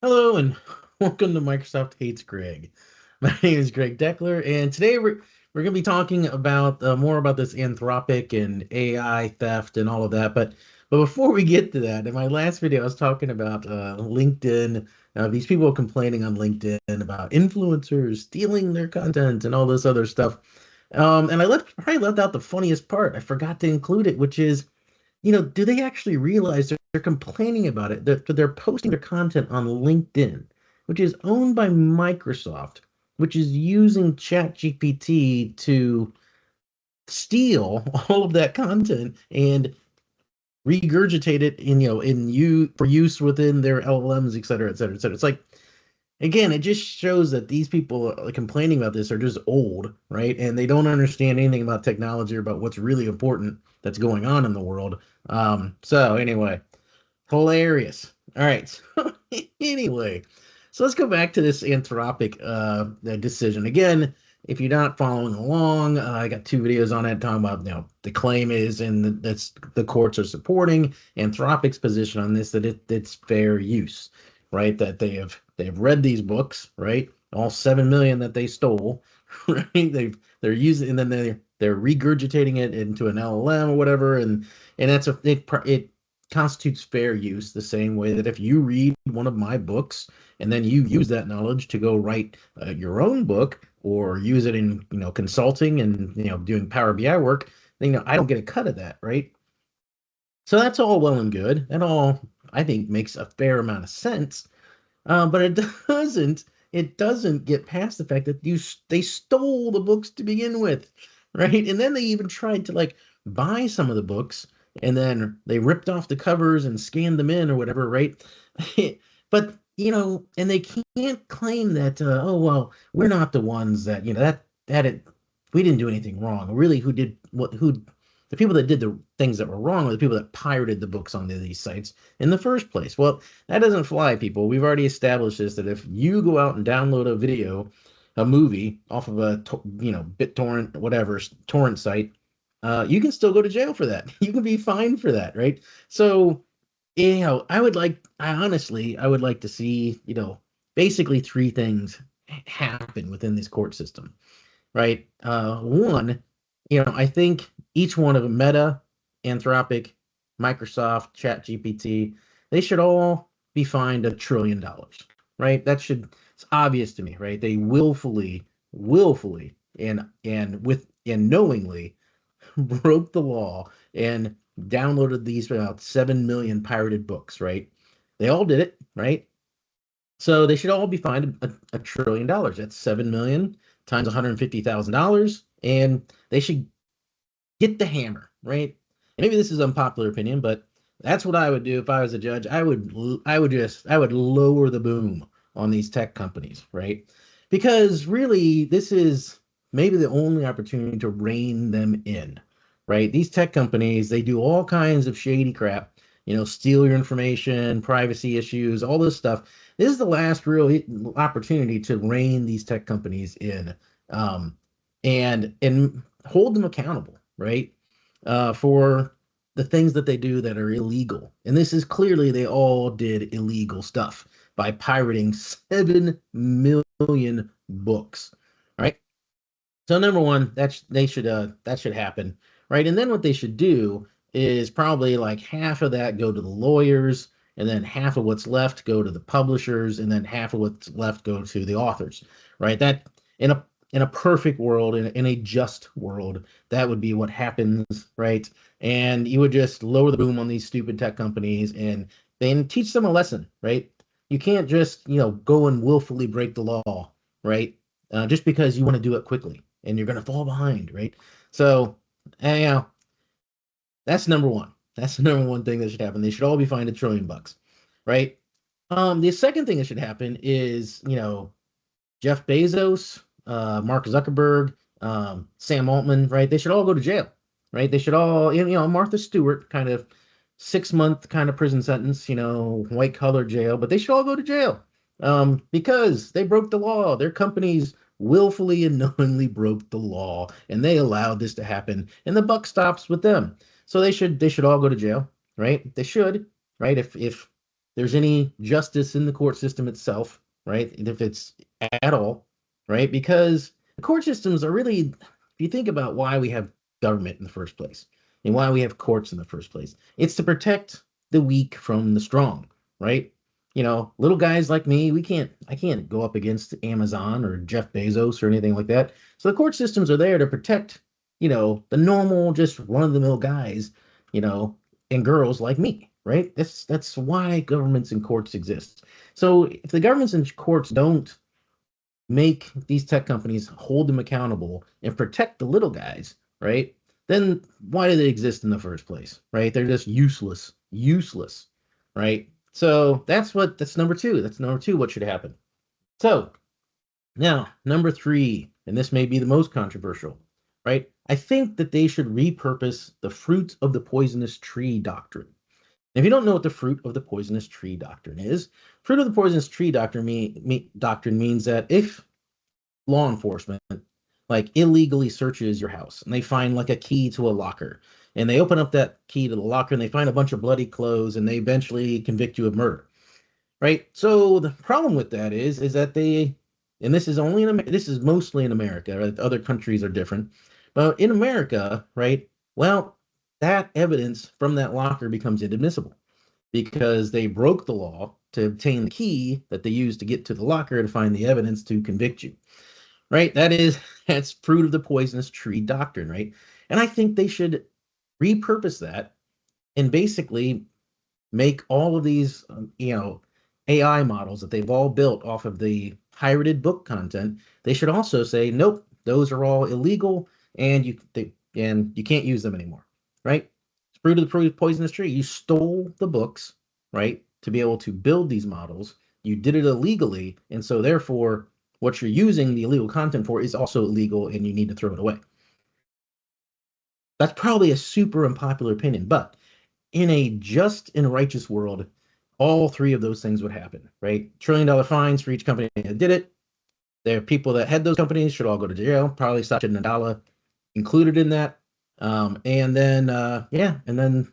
Hello and welcome to Microsoft Hates Greg. My name is Greg Deckler, and today we're going to be talking about more about this Anthropic and AI theft and all of that. But before we get to that, in my last video, I was talking about LinkedIn. These people complaining on LinkedIn about influencers stealing their content and all this other stuff. And I probably left out the funniest part. I forgot to include it, which is do they actually realize they're complaining about it? They're posting their content on LinkedIn, which is owned by Microsoft, which is using ChatGPT to steal all of that content and regurgitate it for use within their LLMs, et cetera, et cetera, et cetera. It's like again, it just shows that these people complaining about this are just old, right? And they don't understand anything about technology or about what's really important that's going on in the world. So anyway, hilarious. All right. So anyway, so let's go back to this Anthropic decision. Again, if you're not following along, I got two videos on it talking about, the claim is, and that's the courts are supporting Anthropic's position on this, that it's fair use, right? That they have read these books, right? All 7 million that they stole, right? They're using, and then they're regurgitating it into an LLM or whatever, and it constitutes fair use the same way that if you read one of my books and then you use that knowledge to go write your own book or use it in consulting and doing Power BI work, then I don't get a cut of that, right? So that's all well and good. That all I think makes a fair amount of sense. But doesn't it doesn't get past the fact that they stole the books to begin with, right? And then they even tried to like buy some of the books, and then they ripped off the covers and scanned them in or whatever, right? But and they can't claim that oh well, we're not the ones that we didn't do anything wrong. Really, who the people that did the things that were wrong were the people that pirated the books onto these sites in the first place. Well, that doesn't fly, people. We've already established this, that if you go out and download a video, a movie off of a BitTorrent, whatever torrent site, you can still go to jail for that. You can be fined for that, right? So, I would like to see, basically three things happen within this court system, right? One, I think each one of them, Meta, Anthropic, Microsoft, ChatGPT, they should all be fined $1 trillion, right? It's obvious to me, right? They willfully, and knowingly broke the law and downloaded these about 7 million pirated books, right? They all did it, right? So they should all be fined $1 trillion. That's 7 million times $150,000, and they should get the hammer, right? And maybe this is unpopular opinion, but that's what I would do if I was a judge. I would lower the boom on these tech companies, right? Because really, this is maybe the only opportunity to rein them in, right? These tech companies, they do all kinds of shady crap, steal your information, privacy issues, all this stuff. This is the last real opportunity to rein these tech companies in, and hold them accountable, right? For the things that they do that are illegal. And this is clearly they all did illegal stuff by pirating 7 million books. All right. So number one, that should happen, right? And then what they should do is probably like half of that go to the lawyers, and then half of what's left go to the publishers, and then half of what's left go to the authors, right? That in a perfect world, in a just world, that would be what happens, right? And you would just lower the boom on these stupid tech companies and then teach them a lesson, right? You can't just go and willfully break the law, right? Just because you want to do it quickly and you're going to fall behind, right? So, uh, that's number one. That's the number one thing that should happen. They should all be fined $1 trillion, right? The second thing that should happen is, Jeff Bezos, Mark Zuckerberg, Sam Altman, right? They should all go to jail, right? They should all, Martha Stewart, kind of 6 month kind of prison sentence, white collar jail, but they should all go to jail because they broke the law. Their companies willfully and knowingly broke the law, and they allowed this to happen, and the buck stops with them. So they should all go to jail, right? They should, right? If there's any justice in the court system itself, right? If it's at all, right? Because the court systems are really, if you think about why we have government in the first place and why we have courts in the first place, it's to protect the weak from the strong, right? Little guys like me, I can't go up against Amazon or Jeff Bezos or anything like that. So the court systems are there to protect, the normal, just run-of-the-mill guys, you know, and girls like me, right? That's why governments and courts exist. So if the governments and courts don't make these tech companies hold them accountable and protect the little guys, right? Then why do they exist in the first place, right? They're just useless, right? So that's number two. That's number two. What should happen? So now number three, and this may be the most controversial, right? I think that they should repurpose the fruit of the poisonous tree doctrine. If you don't know what the fruit of the poisonous tree doctrine is, fruit of the poisonous tree doctrine means that if law enforcement like illegally searches your house and they find like a key to a locker and they open up that key to the locker and they find a bunch of bloody clothes and they eventually convict you of murder, right? So the problem with that is that and this is this is mostly in America, right? Other countries are different, but in America, right? Well, that evidence from that locker becomes inadmissible because they broke the law to obtain the key that they used to get to the locker to find the evidence to convict you, right? That's fruit of the poisonous tree doctrine, right? And I think they should repurpose that and basically make all of these, AI models that they've all built off of the pirated book content. They should also say, nope, those are all illegal, and you can't use them anymore, right? It's fruit of the poisonous tree. You stole the books, right, to be able to build these models. You did it illegally, and so therefore, what you're using the illegal content for is also illegal, and you need to throw it away. That's probably a super unpopular opinion, but in a just and righteous world, all three of those things would happen, right? $1 trillion fines for each company that did it. The people that had those companies should all go to jail, probably Satya Nadella included in that. And then, and then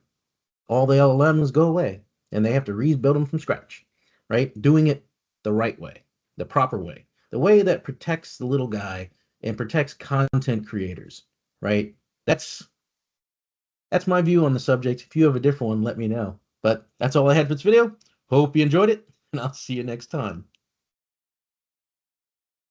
all the LLMs go away and they have to rebuild them from scratch, right? Doing it the right way, the proper way, the way that protects the little guy and protects content creators, right? That's that's my view on the subject. If you have a different one, let me know. But that's all I had for this video. Hope you enjoyed it, and I'll see you next time.